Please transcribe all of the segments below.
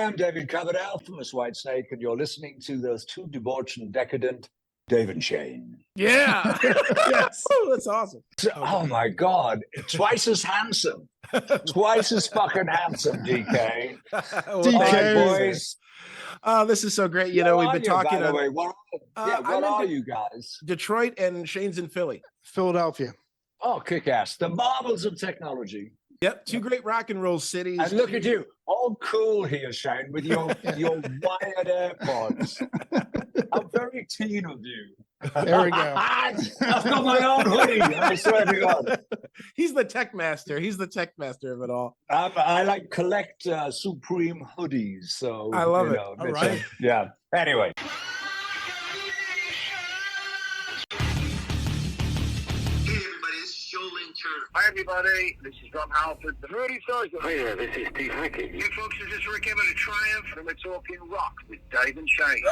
am David Coverdale from Miss Whitesnake, and you're listening to those two debauched and decadent Dave and Shane. Yeah. Yes. Oh, that's awesome. Oh my God, twice as handsome. Twice as fucking handsome, DK. Well, All DK. thank right, you. boys. Oh, this is so great. You Where know, we've are been you, talking by the on way? What I'm in are you guys? Detroit and Shane's in Philly. Philadelphia. Oh, kick-ass. The marvels of technology. Yep, two great rock and roll cities. And look at you, all cool here, Shane, with your wired AirPods. I'm very teen of you. There we go. I've got my own hoodie. I swear to God. He's the tech master. He's the tech master of it all. I like collect Supreme hoodies. So I love it. All right. Yeah. Anyway. Hi, everybody. This is Rob Halford. The Rudy Sergeant. Hi there, this is Steve Hackett. You folks, this is Rick Emmett of Triumph, and we're talking rock with Dave and Shane.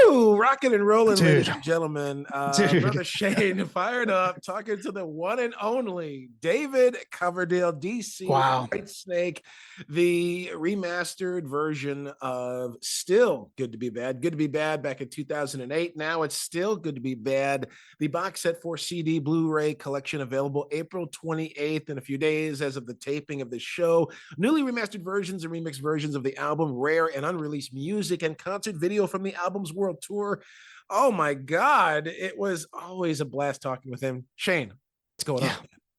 Woo! Rocking and rolling, Dude. ladies and gentlemen. Dude. Brother Shane fired up, talking to the one and only David Coverdale, DC Wow. Whitesnake, the remastered version of Still Good to Be Bad. Good to Be Bad back in 2008. Now it's Still Good to Be Bad. The box set for CD Blu-ray collection available April 28th in a few days as of the taping of the show. Newly remastered versions and remixed versions of the album, rare and unreleased music, and concert video from the album's world tour. Oh my God. It was always a blast talking with him. Shane, what's going on?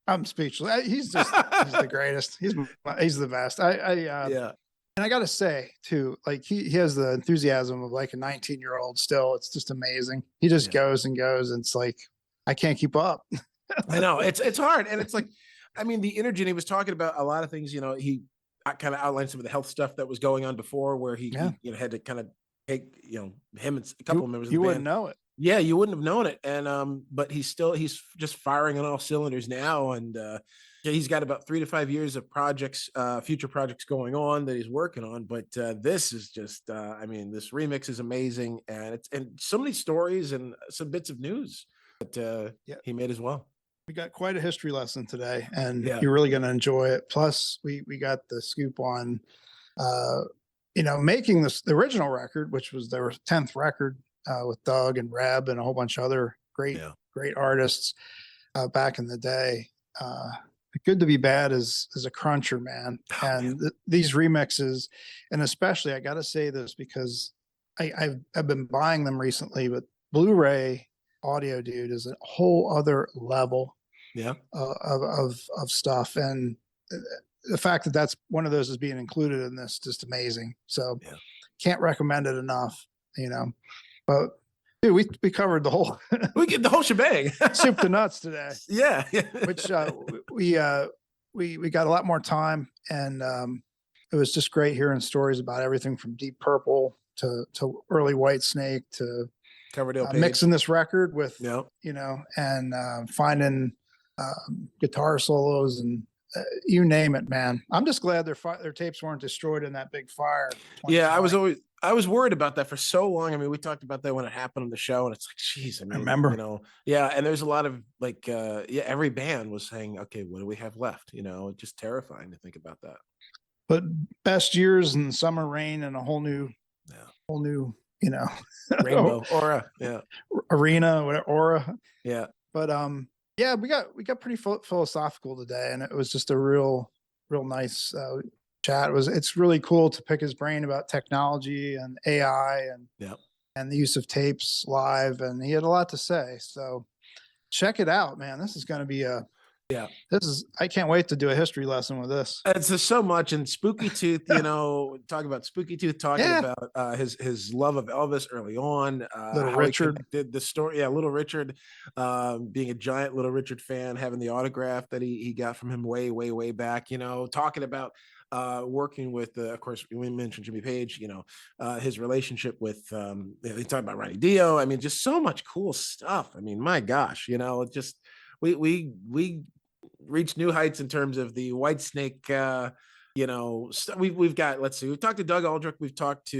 I'm speechless. He's the greatest. He's the best. Yeah. And I got to say too, like he has the enthusiasm of like a 19-year-old still. It's just amazing. He just goes and goes. And it's like, I can't keep up. I know it's hard. And it's like, I mean, the energy, and he was talking about a lot of things, you know, he kind of outlined some of the health stuff that was going on before where he you know, had to kind of take, you know, him and a couple of members of the You band. wouldn't know it. Yeah, you wouldn't have known it. And but he's just firing on all cylinders now. And he's got about 3 to 5 years of projects, future projects going on that he's working on. But this is just I mean, this remix is amazing, and so many stories and some bits of news that he made as well. We got quite a history lesson today, and you're really going to enjoy it. Plus, we got the scoop on you know, making the original record, which was their 10th record with Doug and Reb and a whole bunch of other great artists back in the day. Good to Be Bad is a cruncher, man. And these remixes, and especially I got to say this because I've been buying them recently, but Blu-ray audio, dude, is a whole other level of stuff. And the fact that that's one of those is being included in this, just amazing. So can't recommend it enough, you know. But dude, we covered the whole we get the whole shebang. soup to nuts today. Yeah. Which we got a lot more time, and it was just great hearing stories about everything from Deep Purple to early Whitesnake to Coverdale mixing this record with you know, and finding guitar solos and you name it, man. I'm just glad their tapes weren't destroyed in that big fire. Yeah, I was worried about that for so long. I mean, we talked about that when it happened on the show, and it's like, geez, I mean, remember, you know, and there's a lot of like, every band was saying, okay, what do we have left? You know, just terrifying to think about that. But best years and Summer Rain and a whole new, you know, rainbow aura, arena, whatever, aura, But yeah, we got pretty philosophical today, and it was just a real nice chat. It's really cool to pick his brain about technology and AI and the use of tapes live, and he had a lot to say. So check it out, man. This is going to be I can't wait to do a history lesson with this. It's just so much. And Spooky Tooth, you know, talk about Spooky Tooth, talking about his love of Elvis early on. Little Richard did the story. Yeah, Little Richard, being a giant Little Richard fan, having the autograph that he got from him way back, you know, talking about working with, of course, we mentioned Jimmy Page, you know, his relationship with, he talked about Ronnie Dio. I mean, just so much cool stuff. I mean, my gosh, you know, it just, we reached new heights in terms of the Whitesnake, you know, we've got, let's see, we've talked to Doug Aldrich, we've talked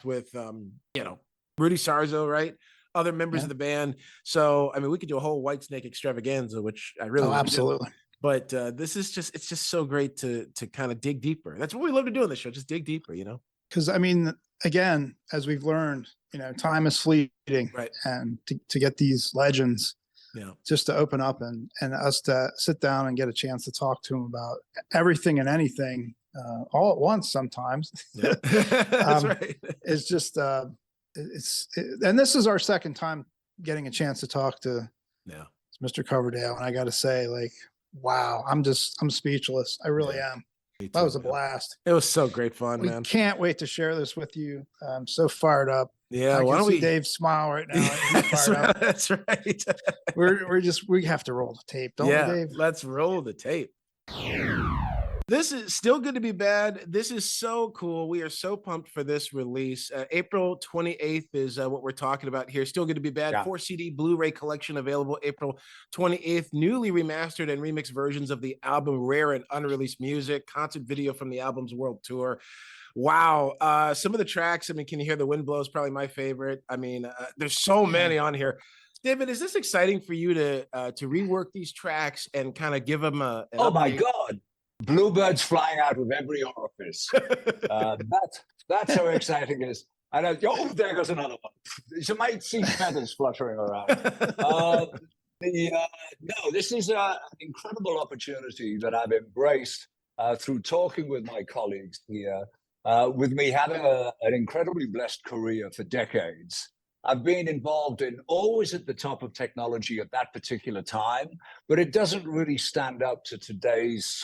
with, you know, Rudy Sarzo, right? other members of the band. So, I mean, we could do a whole Whitesnake extravaganza, which I really want to do. Absolutely. But this is it's just so great to kind of dig deeper. That's what we love to do on the show, just dig deeper, you know? Because, I mean, again, as we've learned, you know, time is fleeting. Right. And to get these legends, just to open up and us to sit down and get a chance to talk to them about everything and anything all at once sometimes. Yeah. That's right. It's just, and this is our second time getting a chance to talk to Mr. Coverdale. And I got to say, like, wow, I'm speechless. I really am. That was a blast. It was so great fun, man. Can't wait to share this with you. I'm so fired up. Yeah, I can see Dave smile right now. He's fired up. That's right. we have to roll the tape, don't we, Dave? Let's roll the tape. This is Still Good to Be Bad. This is so cool. We are so pumped for this release. April 28th is what we're talking about here. Still Good to Be Bad. 4-CD Blu-ray collection available April 28th. Newly remastered and remixed versions of the album Rare and Unreleased Music. Concert video from the album's world tour. Wow. Some of the tracks, I mean, Can You Hear the Wind Blow is probably my favorite. I mean, there's so many on here. David, is this exciting for you to rework these tracks and kind of give them an Oh, my update? God. Bluebirds flying out of every orifice. That's how exciting it is. And there goes another one. You might see feathers fluttering around. No, this is an incredible opportunity that I've embraced through talking with my colleagues here. With me having an incredibly blessed career for decades, I've been involved in always at the top of technology at that particular time, but it doesn't really stand up to today's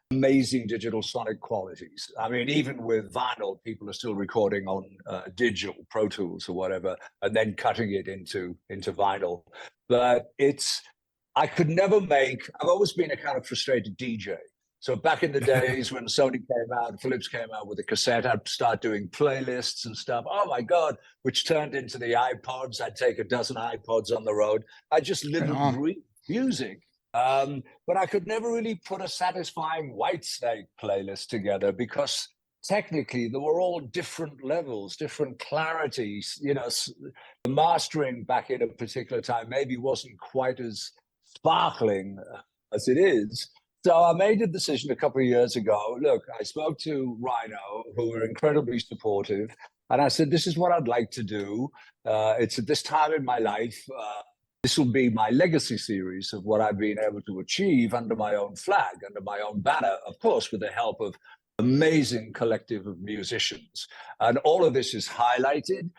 amazing digital sonic qualities. I mean, even with vinyl, people are still recording on digital Pro Tools or whatever, and then cutting it into vinyl. But I've always been a kind of frustrated DJ. So back in the days when Sony came out, Philips came out with a cassette, I'd start doing playlists and stuff. Oh my God, which turned into the iPods. I'd take a dozen iPods on the road. I just lived and breathed music. But I could never really put a satisfying Whitesnake playlist together because technically they were all different levels, different clarities. You know, the mastering back in a particular time maybe wasn't quite as sparkling as it is. So I made a decision a couple of years ago. Look, I spoke to Rhino, who were incredibly supportive, and I said, this is what I'd like to do. It's at this time in my life. This will be my legacy series of what I've been able to achieve under my own flag, under my own banner, of course, with the help of amazing collective of musicians. And all of this is highlighted.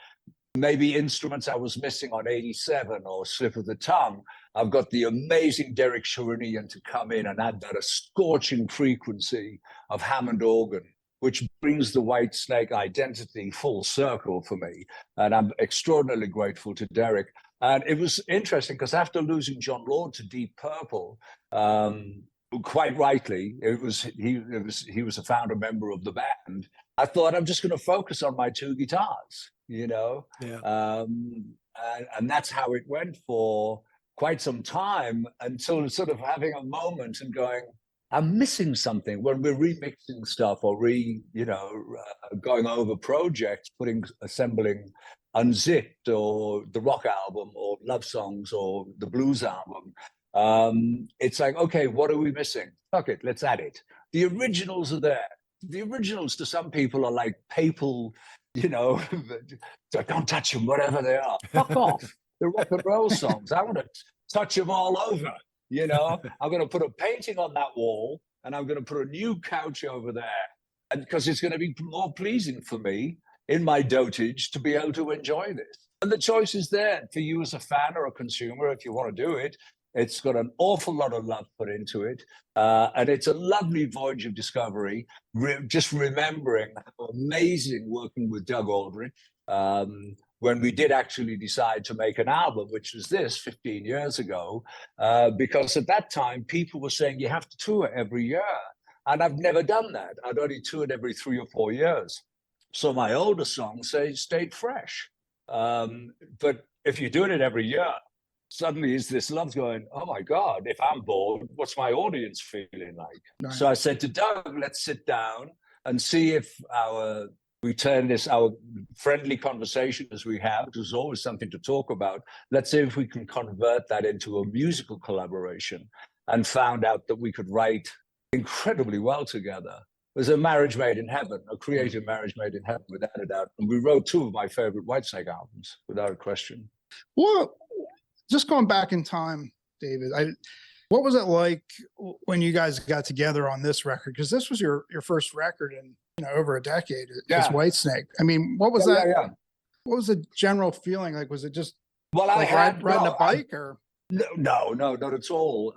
Maybe instruments I was missing on 87 or Slip of the Tongue. I've got the amazing Derek Sharinian to come in and add that a scorching frequency of Hammond organ, which brings the Whitesnake identity full circle for me. And I'm extraordinarily grateful to Derek. And it was interesting because after losing John Lord to Deep Purple, quite rightly, he was a founder member of the band. I thought I'm just going to focus on my two guitars, you know? Yeah. And that's how it went for quite some time until sort of having a moment and going, I'm missing something when we're remixing stuff or going over projects, assembling Unzipped or the rock album or love songs or the blues album. It's like, okay, what are we missing? Fuck it, let's add it. The originals are there. The originals to some people are like papal, don't touch them, whatever they are. Fuck off. The rock and roll songs. I want to touch them all over. I'm going to put a painting on that wall and I'm going to put a new couch over there. And because it's going to be more pleasing for me in my dotage to be able to enjoy this. And the choice is there for you as a fan or a consumer if you want to do it. It's got an awful lot of love put into it. And it's a lovely voyage of discovery, just remembering how amazing working with Doug Aldrich when we did actually decide to make an album, which was this 15 years ago, because at that time, people were saying you have to tour every year. And I've never done that. I'd only toured every 3 or 4 years. So my older songs stayed fresh. But if you're doing it every year, suddenly is this love going, oh my God, if I'm bored, what's my audience feeling like? Right. So I said to Doug, let's sit down and see if our we turned this, our friendly conversation as we have, it was always something to talk about. Let's see if we can convert that into a musical collaboration, and found out that we could write incredibly well together. It was a marriage made in heaven, a creative marriage made in heaven, without a doubt. And we wrote two of my favorite Whitesnake albums, without a question. Well, just going back in time, David, what was it like when you guys got together on this record? Because this was your first record in over a decade as Whitesnake. I mean, what was that? What was the general feeling like? Was it just like riding a bike or? No, not at all.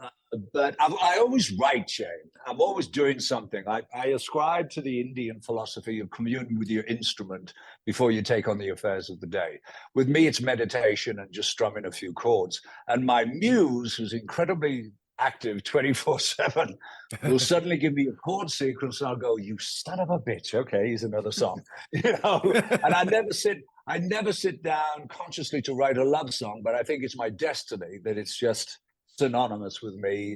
But I always write, Shane. I'm always doing something. I ascribe to the Indian philosophy of communing with your instrument before you take on the affairs of the day. With me, it's meditation and just strumming a few chords. And my muse, who's incredibly active 24/7, will suddenly give me a chord sequence and I'll go, you son of a bitch. Okay, here's another song. And I never sit down consciously to write a love song, but I think it's my destiny that it's just synonymous with me.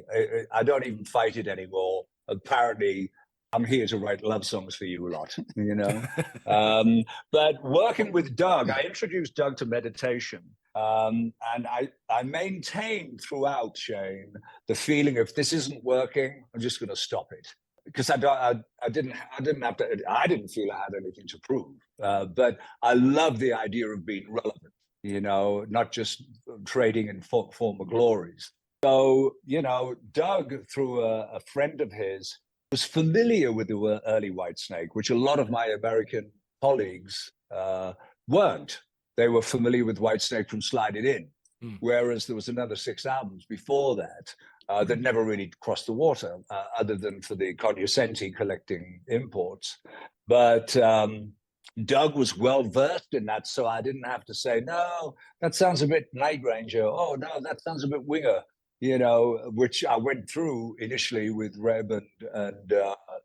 I don't even fight it anymore. Apparently, I'm here to write love songs for you lot, But working with Doug, I introduced Doug to meditation. And I maintained throughout, Shane, the feeling if this isn't working, I'm just going to stop it. Because I didn't feel I had anything to prove. But I love the idea of being relevant, not just trading in former glories. So, Doug, through a friend of his, was familiar with the early Whitesnake, which a lot of my American colleagues weren't. They were familiar with Whitesnake from Slide It In, whereas there was another 6 albums before that that never really crossed the water, other than for the cognoscenti collecting imports. But Doug was well versed in that, so I didn't have to say, no, that sounds a bit Night Ranger. Oh, no, that sounds a bit Winger. Which I went through initially with Reb and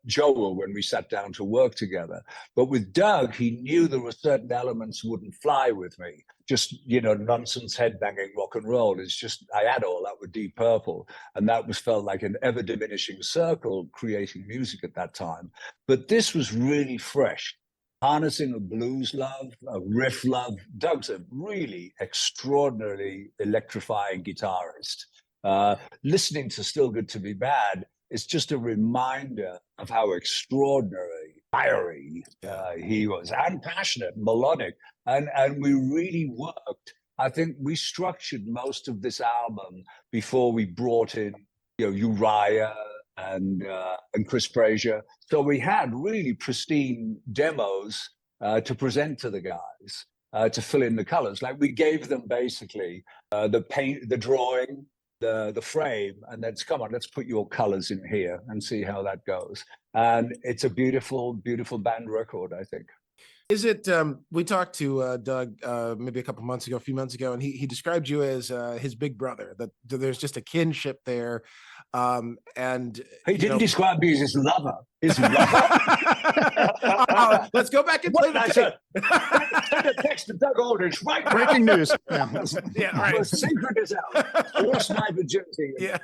Joel when we sat down to work together. But with Doug, he knew there were certain elements wouldn't fly with me. Just, nonsense headbanging rock and roll. It's just, I had all that with Deep Purple. And that felt like an ever diminishing circle creating music at that time. But this was really fresh. Harnessing a blues love, a riff love. Doug's a really extraordinarily electrifying guitarist. Listening to Still Good to Be Bad is just a reminder of how extraordinary, fiery he was, and passionate, melodic. And we really worked. I think we structured most of this album before we brought in Uriah and Chris Frazier. So we had really pristine demos to present to the guys to fill in the colors. Like we gave them basically the paint, the drawing, the frame, and then come on, let's put your colors in here and see how that goes. And it's a beautiful, beautiful band record, I think. Is it, we talked to Doug maybe a few months ago, and he described you as his big brother, that there's just a kinship there. And he didn't describe me as his lover. Let's go back and play the tape. Send a text to Doug Aldrich, right? Breaking news. Yeah, right. The secret is out. I lost my virginity. Yeah.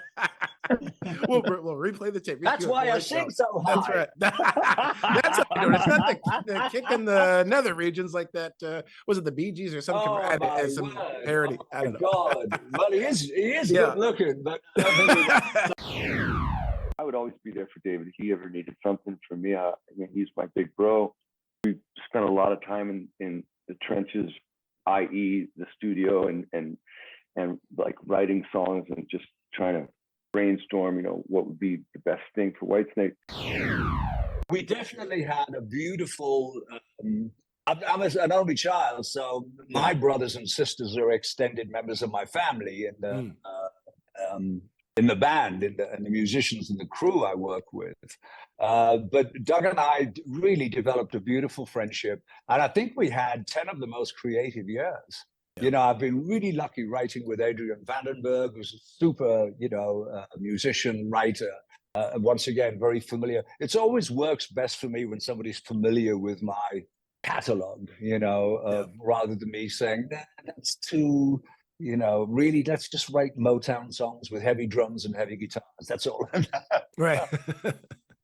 we'll replay the tape. That's why I sing so high. That's right. That's how you do it. It's not the kick in the nether regions like that. Was it the Bee Gees or something? Some parody. Oh, I don't know. God. Well, he is good looking, but I would always be there for David. If he ever needed something from me, he's my big bro. We spent a lot of time in the trenches, i.e. the studio and like writing songs and just trying to brainstorm, what would be the best thing for Whitesnake. We definitely had a beautiful, I'm an only child, so my brothers and sisters are extended members of my family in the band, and the musicians and the crew I work with. But Doug and I really developed a beautiful friendship. And I think we had 10 of the most creative years. I've been really lucky writing with Adrian Vandenberg, who's a super, musician, writer. Once again, very familiar. It's always works best for me when somebody's familiar with my catalog, rather than me saying, that's too... really, let's just write Motown songs with heavy drums and heavy guitars. That's all. Right.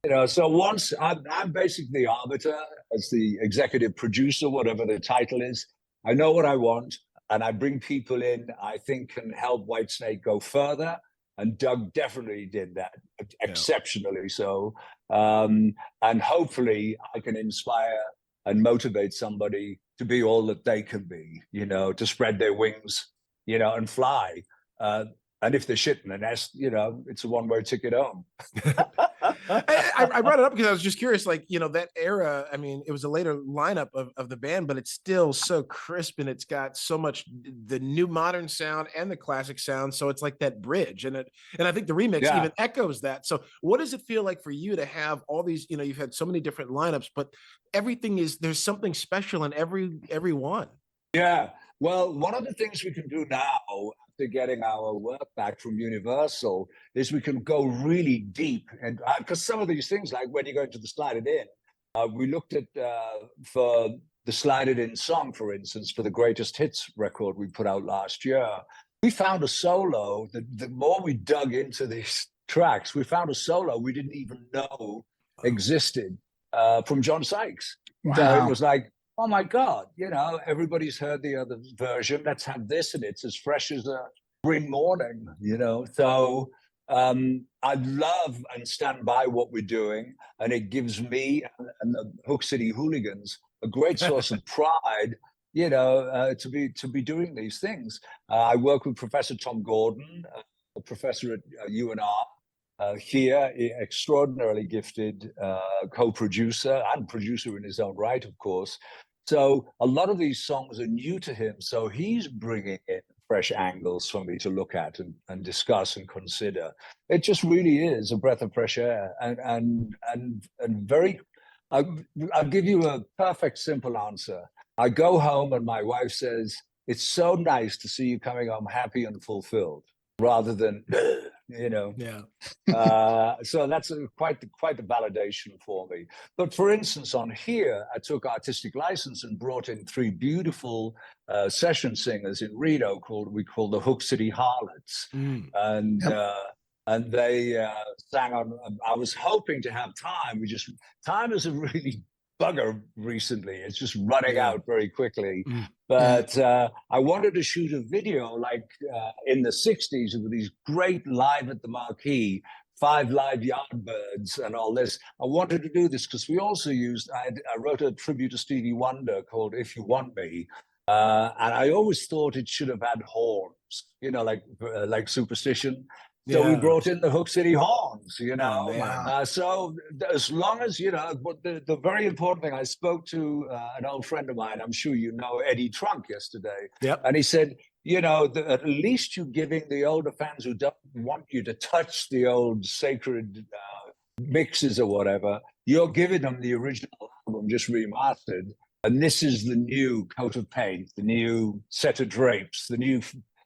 So once I'm basically the arbiter as the executive producer, whatever the title is. I know what I want, and I bring people in I think can help Whitesnake go further. And Doug definitely did that exceptionally so. And hopefully I can inspire and motivate somebody to be all that they can be, to spread their wings, and fly. And if they're shit in the nest, it's a one-way ticket home. I brought it up because I was just curious, like, that era, I mean, it was a later lineup of the band, but it's still so crisp and it's got so much the new modern sound and the classic sound. So it's like that bridge. And I think the remix even echoes that. So what does it feel like for you to have all these, you've had so many different lineups, but there's something special in every one. Yeah. Well, one of the things we can do now after getting our work back from Universal is we can go really deep. And because some of these things, like when you go into the Slide It In, we looked at for the Slide It In song, for instance, for the Greatest Hits record we put out last year. We found a solo. The more we dug into these tracks, we found a solo we didn't even know existed from John Sykes. Wow. So it was like, oh my God, everybody's heard the other version. Let's have this, and it's as fresh as a spring morning, So I love and stand by what we're doing, and it gives me and the Hook City Hooligans a great source of pride, to be doing these things. I work with Professor Tom Gordon, a professor at UNR. Here, extraordinarily gifted co-producer and producer in his own right, of course. So a lot of these songs are new to him. So he's bringing in fresh angles for me to look at and discuss and consider. It just really is a breath of fresh air and very. I'll give you a perfect, simple answer. I go home and my wife says, "It's so nice to see you coming home happy and fulfilled," rather than, Yeah. So that's quite the validation for me. But for instance, on here, I took artistic license and brought in 3 beautiful session singers in Reno we call the Hook City Harlots. And they sang on. I was hoping to have time. Time is a really bugger recently. It's just running out very quickly. But I wanted to shoot a video like in the 60s with these great Live at the Marquee, 5 Live Yardbirds and all this. I wanted to do this because we also used, I wrote a tribute to Stevie Wonder called If You Want Me. And I always thought it should have had horns, like Superstition. So we brought in the Hook City horns, So as long as, but the very important thing, I spoke to an old friend of mine, I'm sure you know, Eddie Trunk yesterday. Yep. And he said, at least you're giving the older fans who don't want you to touch the old sacred mixes or whatever, you're giving them the original album just remastered. And this is the new coat of paint, the new set of drapes, the new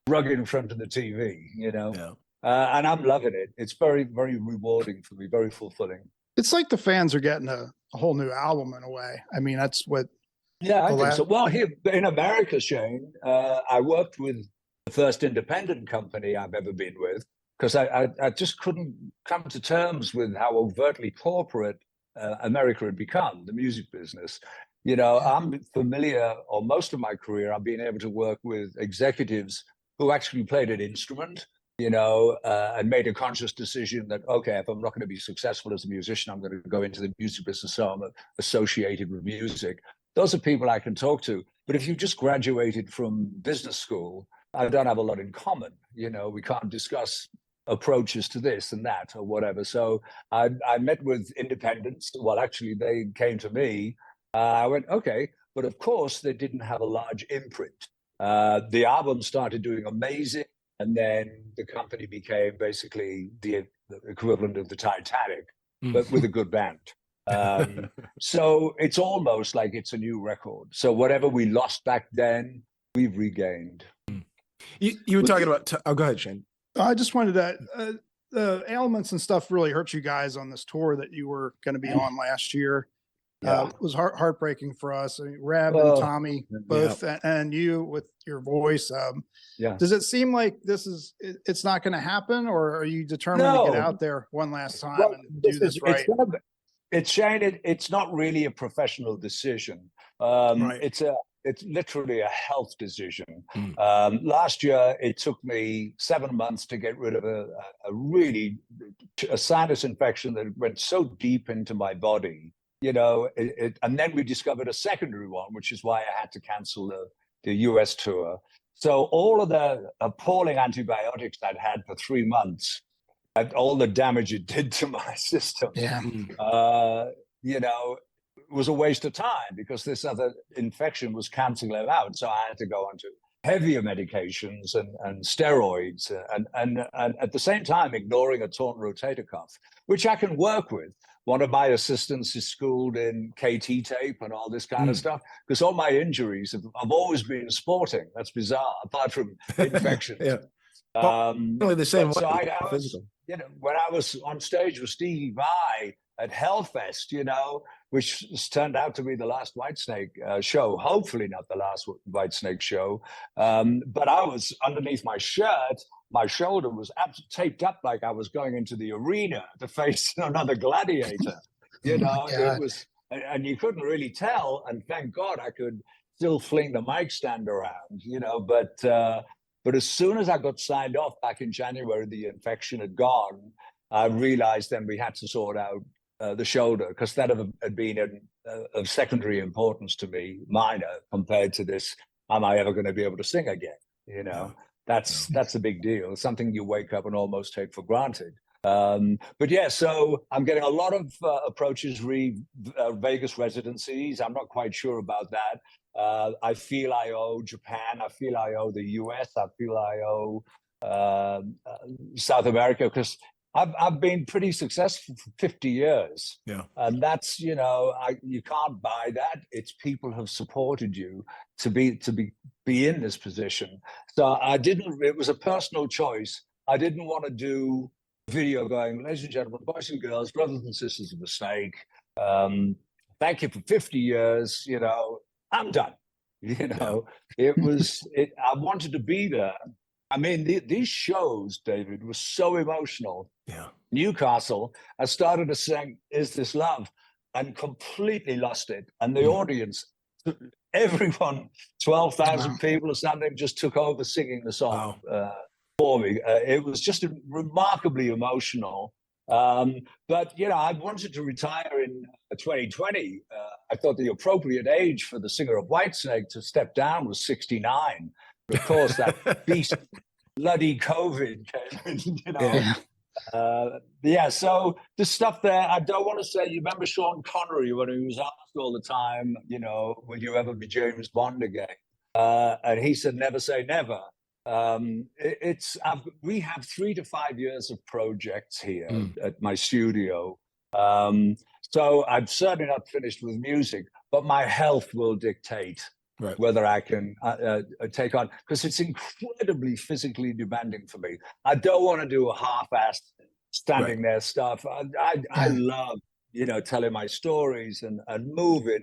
rug in front of the TV, Yeah. And I'm loving it. It's very, very rewarding for me, very fulfilling. It's like the fans are getting a whole new album in a way. I mean, that's what. Yeah, I think so. Well, here in America, Shane, I worked with the first independent company I've ever been with because I just couldn't come to terms with how overtly corporate America had become, the music business. I'm familiar, or most of my career, I've been able to work with executives who actually played an instrument, and made a conscious decision that, okay, if I'm not going to be successful as a musician, I'm going to go into the music business, so I'm associated with music. Those are people I can talk to. But if you just graduated from business school, I don't have a lot in common. We can't discuss approaches to this and that or whatever. So I met with independents. Well, actually, they came to me. I went, okay, but of course, they didn't have a large imprint. The album started doing amazing. And then the company became basically the equivalent of the Titanic, but with a good band. So it's almost like it's a new record. So whatever we lost back then, we've regained. You were talking about, go ahead, Shane. I just wanted to, the ailments and stuff really hurt you guys on this tour that you were going to be on last year. Was heartbreaking for us. I mean, Reb and Oh, Tommy both, and you with your voice. yeah. Does it seem like it's not going to happen, or are you determined to get No. out there one last time Well, and do this right? It's Shane. It's not really a professional decision. Right. It's literally a health decision. Mm. Last year, it took me 7 months to get rid of a sinus infection that went so deep into my body. And then we discovered a secondary one, which is why I had to cancel the US tour. So all of the appalling antibiotics I'd had for 3 months, and all the damage it did to my system, Yeah. it was a waste of time because this other infection was canceling it out. So I had to go on to heavier medications and steroids, and at the same time ignoring a torn rotator cuff, which I can work with. One of my assistants is schooled in KT tape and all this kind of stuff, because all my injuries have always been sporting. That's bizarre, apart from infections. Yeah. Only the same way. So I was, when I was on stage with Stevie Vai at Hellfest, which turned out to be the last Whitesnake show, hopefully not the last Whitesnake show. But I was underneath my shirt, my shoulder was taped up like I was going into the arena to face another gladiator. It was, and you couldn't really tell. And thank God I could still fling the mic stand around, but as soon as I got signed off back in January, the infection had gone. I realized then we had to sort out the shoulder, because that had been of secondary importance to me, minor, compared to this, am I ever going to be able to sing again? That's a big deal, something you wake up and almost take for granted. But yeah, so I'm getting a lot of approaches, Vegas residencies. I'm not quite sure about that. I feel I owe Japan. I feel I owe the US. I feel I owe South America, because I've been pretty successful for 50 years. Yeah. And that's, you can't buy that. It's people have supported you to be in this position. So it was a personal choice. I didn't want to do a video going, ladies and gentlemen, boys and girls, brothers and sisters of the snake. Thank you for 50 years. I'm done. I wanted to be there. I mean, these shows, David, were so emotional. Yeah. Newcastle, I started to sing Is This Love and completely lost it. And the audience, everyone, 12,000 people or something, just took over singing the song for me. It was just remarkably emotional. But, I wanted to retire in 2020. I thought the appropriate age for the singer of Whitesnake to step down was 69. But of course, that beast, bloody COVID came in, so the stuff there, I don't want to say, you remember Sean Connery when he was asked all the time, will you ever be James Bond again? And he said, never say never. We have 3 to 5 years of projects here at my studio. So I'm certainly not finished with music, but my health will dictate whether I can take on, because it's incredibly physically demanding for me. I don't want to do a half-assed standing there stuff. I love, telling my stories and moving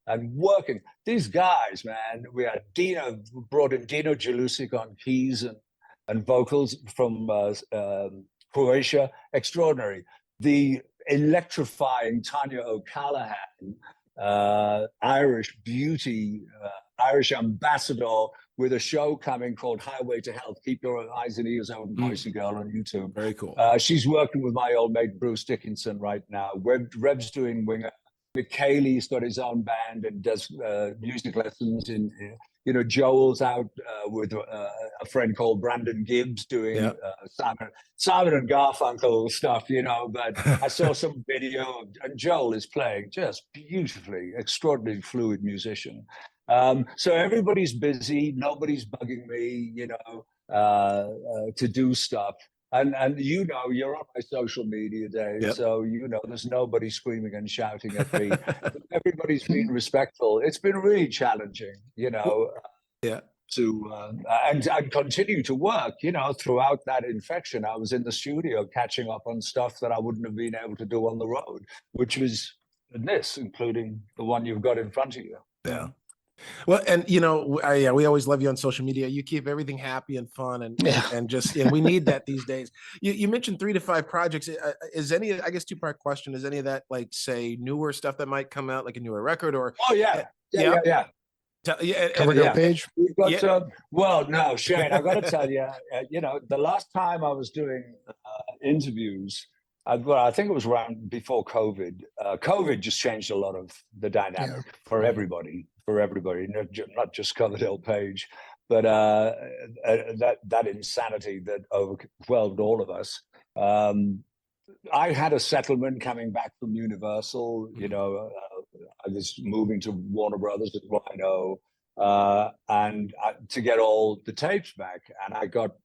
and working. These guys, man, we had brought in Dino Jelusic on keys and vocals from Croatia, extraordinary. The electrifying Tanya O'Callaghan, Irish beauty, Irish ambassador, with a show coming called Highway to Health. Keep your eyes and ears open, boys and girl, on YouTube. Very cool. She's working with my old mate Bruce Dickinson right now. Reb's doing Winger. McKaylee's got his own band and does music lessons. Joel's out with a friend called Brandon Gibbs doing Simon and Garfunkel stuff, but I saw some video and Joel is playing just beautifully, extraordinarily fluid musician. So everybody's busy, nobody's bugging me, to do stuff. And you're on my social media, Dave, so there's nobody screaming and shouting at me. Everybody's been respectful. It's been really challenging, to and continue to work. Throughout that infection, I was in the studio catching up on stuff that I wouldn't have been able to do on the road, which was this, including the one you've got in front of you. Yeah. Well, and yeah, we always love you on social media. You keep everything happy and fun, and just, and we need that these days. You mentioned 3 to 5 projects. Is any, I guess, 2-part question, is any of that, like, say, newer stuff that might come out, like a newer record, or? Oh yeah. Yeah. Coverdale page. We've got well, no, Shane, I've got to tell you, the last time I was doing interviews, I think it was around before COVID. COVID just changed a lot of the dynamic for everybody, not just Coverdale Page, but that insanity that overwhelmed all of us. I had a settlement coming back from Universal. I was moving to Warner Brothers at Rhino, and to get all the tapes back. And I got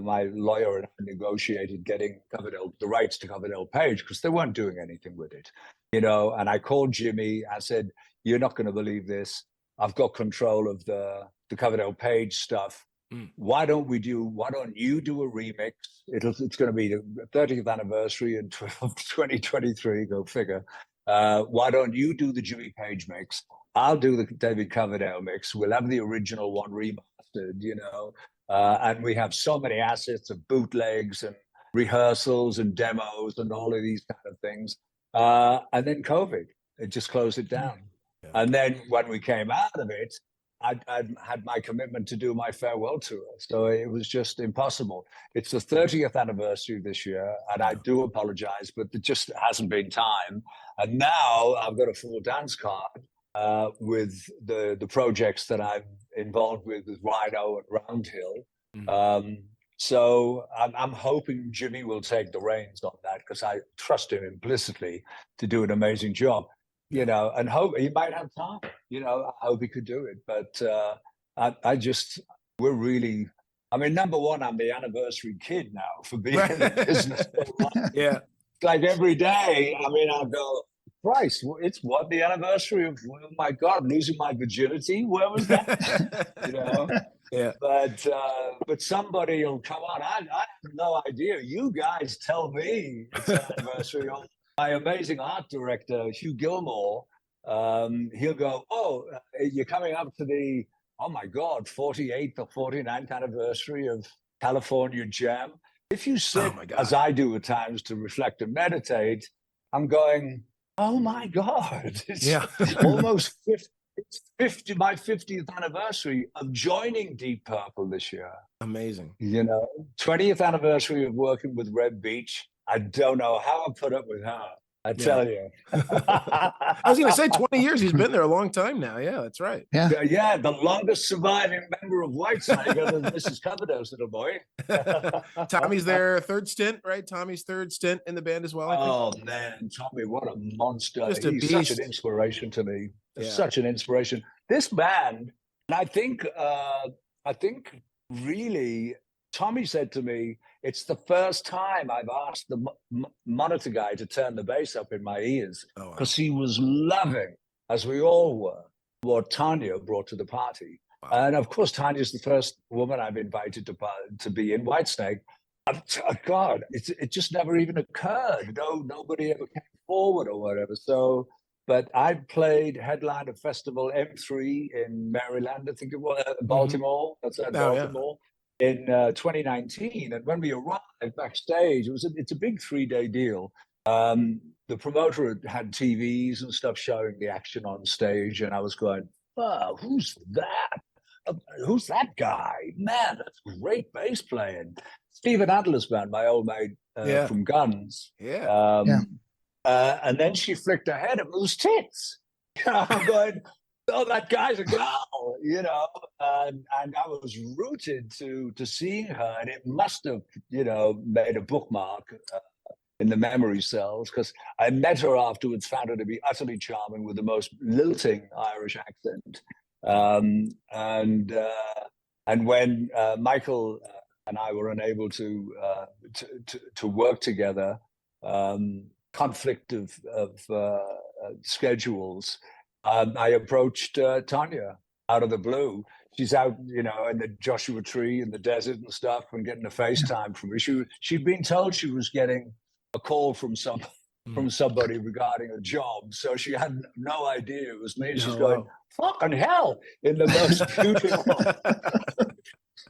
my lawyer and I negotiated getting the rights to Coverdale Page, because they weren't doing anything with it. And I called Jimmy. I said, "You're not going to believe this. I've got control of the Coverdale Page stuff. Why don't you do a remix? It's going to be the 30th anniversary in 2023. Go figure. Why don't you do the Jimmy Page mix? I'll do the David Coverdale mix. We'll have the original one remastered, and we have so many assets of bootlegs and rehearsals and demos and all of these kind of things. And then COVID, it just closed it down. Yeah. And then when we came out of it, I had my commitment to do my farewell tour. So it was just impossible. It's the 30th anniversary this year, and I do apologize, but it just hasn't been time. And now I've got a full dance card with the projects that I'm involved with Rhino and Roundhill. So I'm hoping Jimmy will take the reins on that, because I trust him implicitly to do an amazing job. And hope he might have time. I hope he could do it. But we're really, number one, I'm the anniversary kid now for being in the business. Yeah. Like every day, I'll go, Christ, it's what, the anniversary of, oh my God, losing my virginity? Where was that? Yeah. But somebody will come on. I have no idea. You guys tell me it's an anniversary. My amazing art director, Hugh Gilmore, he'll go, you're coming up to the, oh my God, 48th or 49th anniversary of California Jam. If you sit, as I do at times, to reflect and meditate, I'm going, oh my God, it's almost 50, my 50th anniversary of joining Deep Purple this year. Amazing. 20th anniversary of working with Red Beach. I don't know how I put up with her. I tell you. I was going to say 20 years. He's been there a long time now. Yeah, that's right. Yeah, the longest surviving member of Whitesnake, other than Mrs. Coverdale's little boy. Tommy's their third stint, right? Tommy's third stint in the band as well, I think. Oh, man, Tommy, what a monster. Just a He's beast. Such an inspiration to me. Such an inspiration. This band, and I think really, Tommy said to me, it's the first time I've asked the monitor guy to turn the bass up in my ears, because he was loving, as we all were, what Tanya brought to the party. Wow. And of course, Tanya's the first woman I've invited to be in Whitesnake. God, it just never even occurred. Nobody ever came forward or whatever. So, but I played headline of Festival M3 in Maryland, I think it was, Baltimore. That's Baltimore. In 2019, and when we arrived backstage, it's a big 3-day deal. The promoter had TVs and stuff showing the action on stage, and I was going, "Oh, who's that? Who's that guy? Man, that's great bass playing." Steven Adler's band, my old mate from Guns. And then she flicked her head at Moose Tits. I'm going, oh, that guy's a girl, and I was rooted to seeing her, and it must have, made a bookmark in the memory cells, because I met her afterwards, found her to be utterly charming with the most lilting Irish accent. And when Michael and I were unable to work together, conflict of schedules, I approached Tanya out of the blue. She's out, in the Joshua Tree in the desert and stuff, and getting a FaceTime from her. She'd been told she was getting a call from some from somebody regarding a job. So she had no idea it was me. She's Oh, going, fucking hell, in the most beautiful.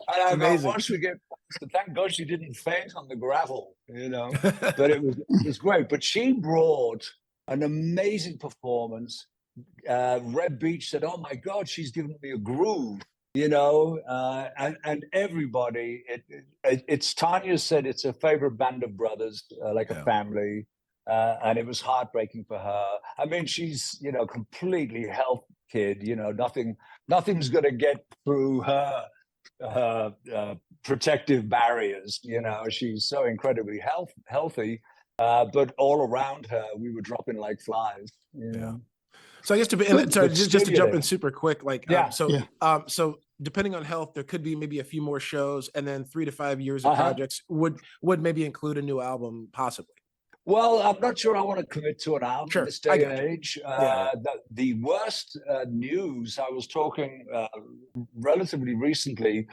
And I go, amazing. once we get past it, thank God she didn't faint on the gravel, you know. But it was great. But she brought an amazing performance. Red Beach said, "Oh my God, she's giving me a groove," you know. And everybody, it's Tanya said it's her favorite band of brothers, like a family. And it was heartbreaking for her. I mean, she's, you know, completely health kid, you know, nothing's going to get through her protective barriers, you know. She's so incredibly healthy, but all around her we were dropping like flies, you know? So I guess just to jump in super quick, like so depending on health, there could be maybe a few more shows, and then 3 to 5 years of projects would maybe include a new album, possibly. Well, I'm not sure I want to commit to an album this day and age. The worst news, I was talking relatively recently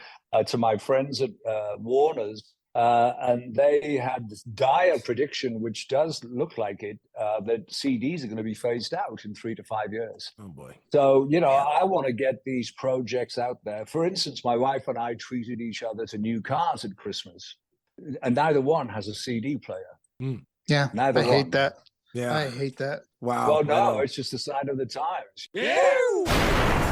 to my friends at Warner's, and they had this dire prediction, which does look like it, that CDs are going to be phased out in 3 to 5 years. Oh, boy. So, you know, I want to get these projects out there. For instance, my wife and I treated each other to new cars at Christmas, and neither one has a CD player. Yeah, neither I one. hate that. Yeah, I hate that. Wow. Well, no, it's just the sign of the times. Yeah.